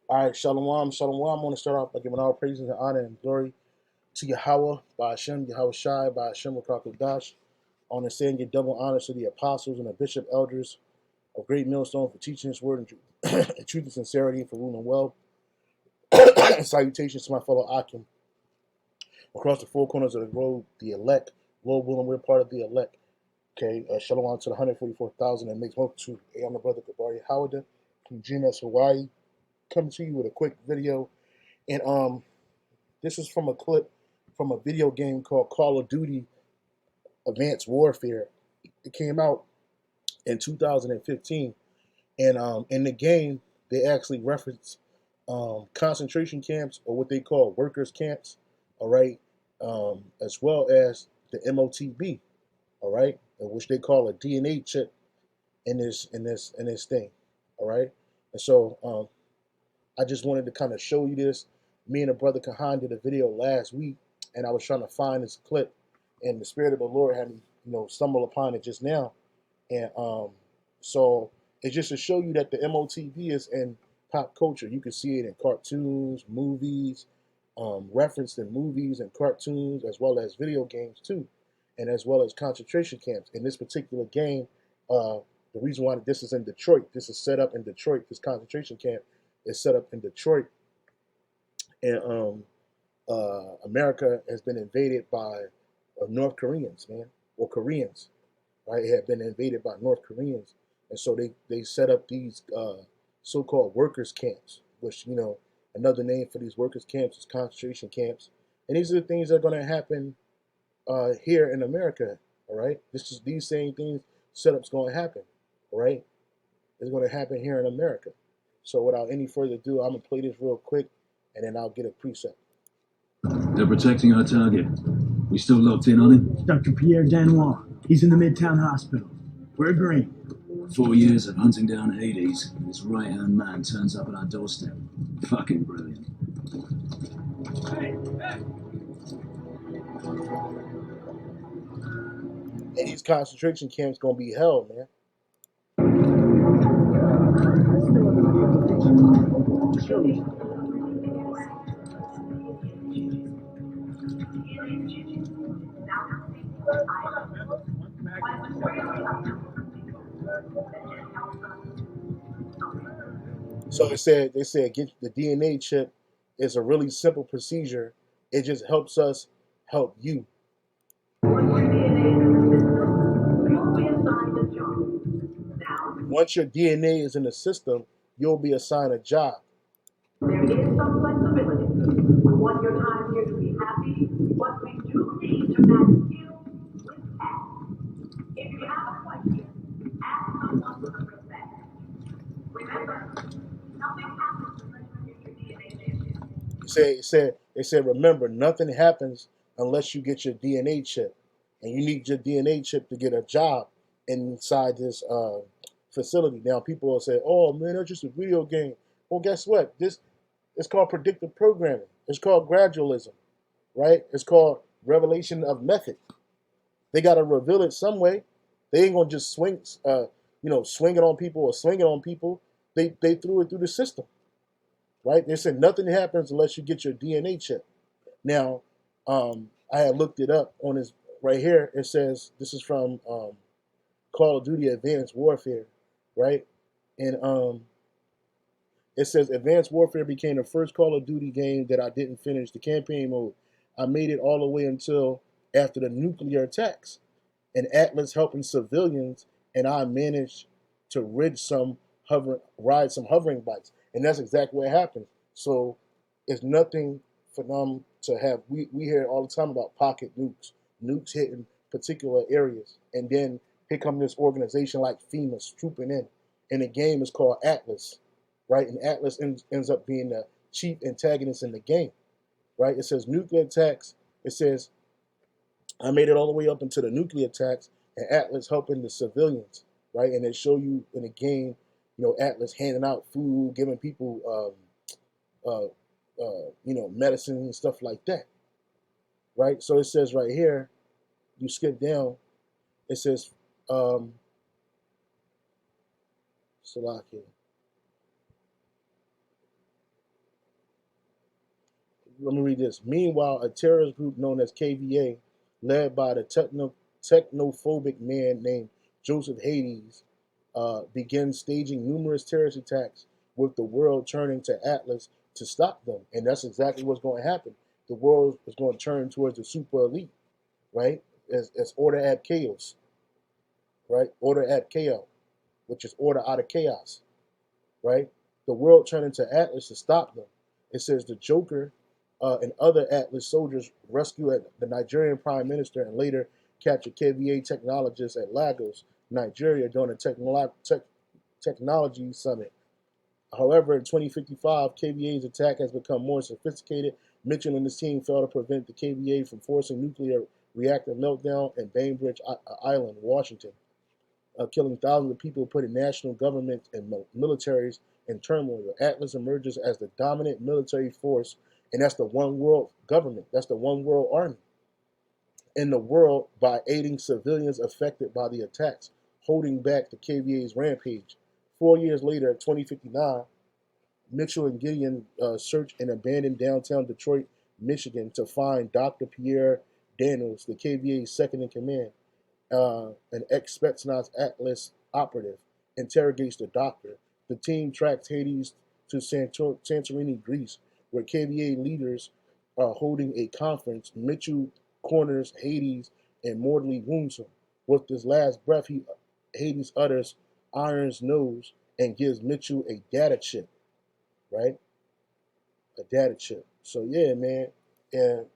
All right, Shalom, Shalom. I want to start off by giving all praises and honor and glory to Yahweh, by Hashem, Yahweh Shai, by Hashem, Rakakodash. I want to say and give double honor to the apostles and the bishop elders of Great Millstone for teaching this word in truth and sincerity, for ruling well. And salutations to my fellow Akim across the four corners of the globe, the elect. Lord willing, we're part of the elect. Okay, Shalom to the 144,000 that makes multitude. Hey, I'm the brother Kabari Howard from GMS Hawaii, coming to you with a quick video. And this is from a clip from a video game called Call of Duty Advanced Warfare. It came out in 2015, and in the game they actually reference concentration camps, or what they call workers camps, all right, as well as the M.O.T.B, all right, which they call a DNA chip in this thing, all right. And so I just wanted to kind of show you this. Me and a brother Kahan did a video last week, and I was trying to find this clip, and the Spirit of the Lord had me, stumble upon it just now. And so it's just to show you that the M.O.T.B is in pop culture. You can see it in cartoons, movies, referenced in movies and cartoons, as well as video games too, and as well as concentration camps. In this particular game, the reason why this is in Detroit, this is set up in Detroit, this concentration camp is set up in Detroit, and America has been invaded by North Koreans, man, or Koreans, right? It had been invaded by North Koreans, and so they set up these so-called workers camps, which another name for these workers camps is concentration camps, and these are the things that are going to happen here in America. All right, these same things setup's going to happen. All right, it's going to happen here in America. So without any further ado, I'm gonna play this real quick, and then I'll get a precept. They're protecting our target. We still locked in on him? Dr. Pierre Danois. He's in the Midtown Hospital. We're agreeing. 4 years of hunting down Hades, and his right-hand man turns up at our doorstep. Fucking brilliant. And these concentration camps gonna be hell, man. So they said get the DNA chip is a really simple procedure. It just helps us help you. Once your DNA is in the system, you'll be assigned a job. There is some flexibility. We want your time here to be happy, but we do need to match skills with tasks. If you have a question, ask someone with a respect. Remember, nothing happens unless you get your DNA chip. They said remember, nothing happens unless you get your DNA chip, and you need your DNA chip to get a job inside this facility. Now people will say, "Oh man, that's just a video game." Well, guess what? This it's called predictive programming. It's called gradualism, right? It's called revelation of method. They got to reveal it some way. They ain't gonna just swing it on people or swing it on people. They threw it through the system, right? They said nothing happens unless you get your DNA chip. Now, I had looked it up on this right here. It says this is from Call of Duty Advanced Warfare, right? And it says Advanced Warfare became the first Call of Duty game that I didn't finish the campaign mode. I made it all the way until after the nuclear attacks, and Atlas helping civilians, and I managed to ride some hovering bikes, and that's exactly what happened. So it's nothing for them to have. We hear all the time about pocket nukes hitting particular areas, and then here come this organization like FEMA trooping in, and the game is called Atlas, right? And Atlas ends up being the chief antagonist in the game, right? It says nuclear attacks. It says I made it all the way up into the nuclear attacks, and Atlas helping the civilians, right? And they show you in the game, Atlas handing out food, giving people, medicine and stuff like that, right? So it says right here, you skip down, it says, Salakia. let me read this. Meanwhile, a terrorist group known as KVA, led by the technophobic man named Joseph Hades, began staging numerous terrorist attacks, with the world turning to Atlas to stop them. And that's exactly what's going to happen. The world is going to turn towards the super elite, right? As order at chaos, right? Order at chaos, which is order out of chaos, right? The world turning to Atlas to stop them. It says the Joker and other Atlas soldiers rescued the Nigerian prime minister and later captured KVA technologists at Lagos, Nigeria, during a technology summit. However, in 2055, KVA's attack has become more sophisticated. Mitchell and his team failed to prevent the KVA from forcing nuclear reactor meltdown in Bainbridge Island, Washington, killing thousands of people, putting national governments and militaries in turmoil. Atlas emerges as the dominant military force, and that's the one world government. That's the one world army in the world by aiding civilians affected by the attacks, holding back the KVA's rampage. 4 years later, 2059, Mitchell and Gideon search an abandoned downtown Detroit, Michigan, to find Dr. Pierre Daniels, the KVA's second in command. An ex-Spetsnaz Atlas operative interrogates the doctor. The team tracks Hades to Santorini, Greece, where KVA leaders are holding a conference. Mitchell corners Hades and mortally wounds him. With his last breath, Hades utters Iron's nose and gives Mitchell a data chip, right? A data chip. So yeah, man. And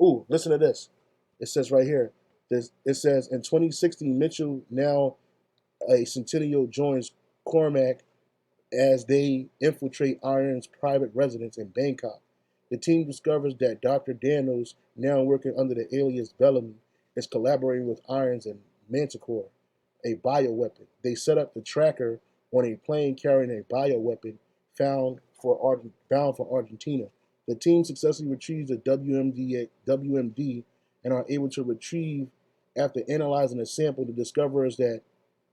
ooh, listen to this. It says right here. It says in 2016, Mitchell, now a Centennial, joins Cormac as they infiltrate Iron's private residence in Bangkok. The team discovers that Dr. Daniels, now working under the alias Bellamy, is collaborating with Irons and Manticore, a bioweapon. They set up the tracker on a plane carrying a bioweapon bound for Argentina. The team successfully retrieves the WMD and are able to retrieve, after analyzing a sample, the discoverers that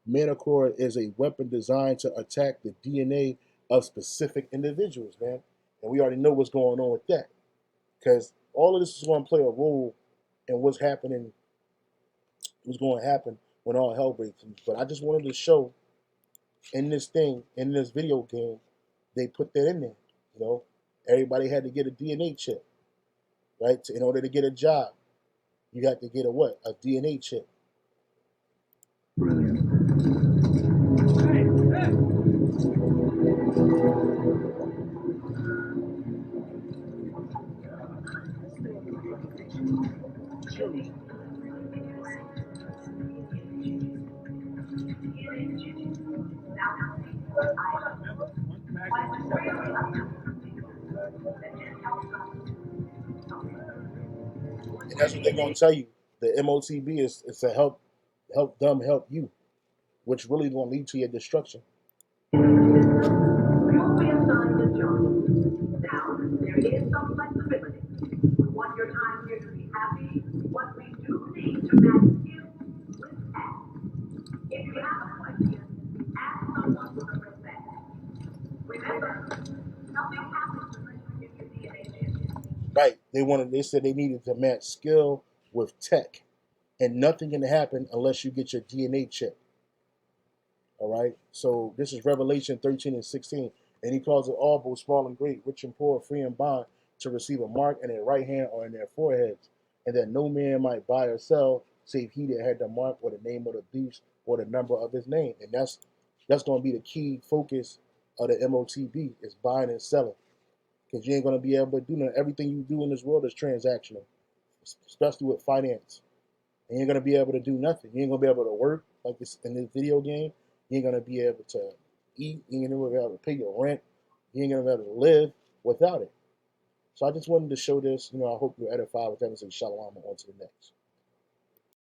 Manticore is a weapon designed to attack the DNA of specific individuals, man. And we already know what's going on with that. Because all of this is going to play a role in what's going to happen when all hell breaks loose. But I just wanted to show in this video game, they put that in there. You know, everybody had to get a DNA chip, right? In order to get a job, you got to get a what? A DNA chip. Brilliant. And that's what they're going to tell you. The M.O.T.B is to help them help you, which really going to lead to your destruction. You'll be assigned a job. Now, there is some flexibility. We want your time here to be happy, but we do need to match skills with tasks. If you have a question, ask someone with a wristband. Remember, nothing happens unless you get your DNA chip. Right. They said they needed to match skill with tech. And nothing can happen unless you get your DNA chip. All right. So this is Revelation 13 and 16. And he calls it all, both small and great, rich and poor, free and bond, to receive a mark in their right hand or in their foreheads, and that no man might buy or sell save he that had the mark or the name of the beast or the number of his name. And that's going to be the key focus of the M.O.T.B is buying and selling. Because you ain't going to be able to do nothing. Everything you do in this world is transactional, especially with finance. And you ain't gonna be able to do nothing. You ain't gonna be able to work like this in this video game. You ain't gonna be able to eat. You ain't gonna be able to pay your rent. You ain't gonna be able to live without it. So I just wanted to show this. I hope you're edified with that and say shalom and on to the next.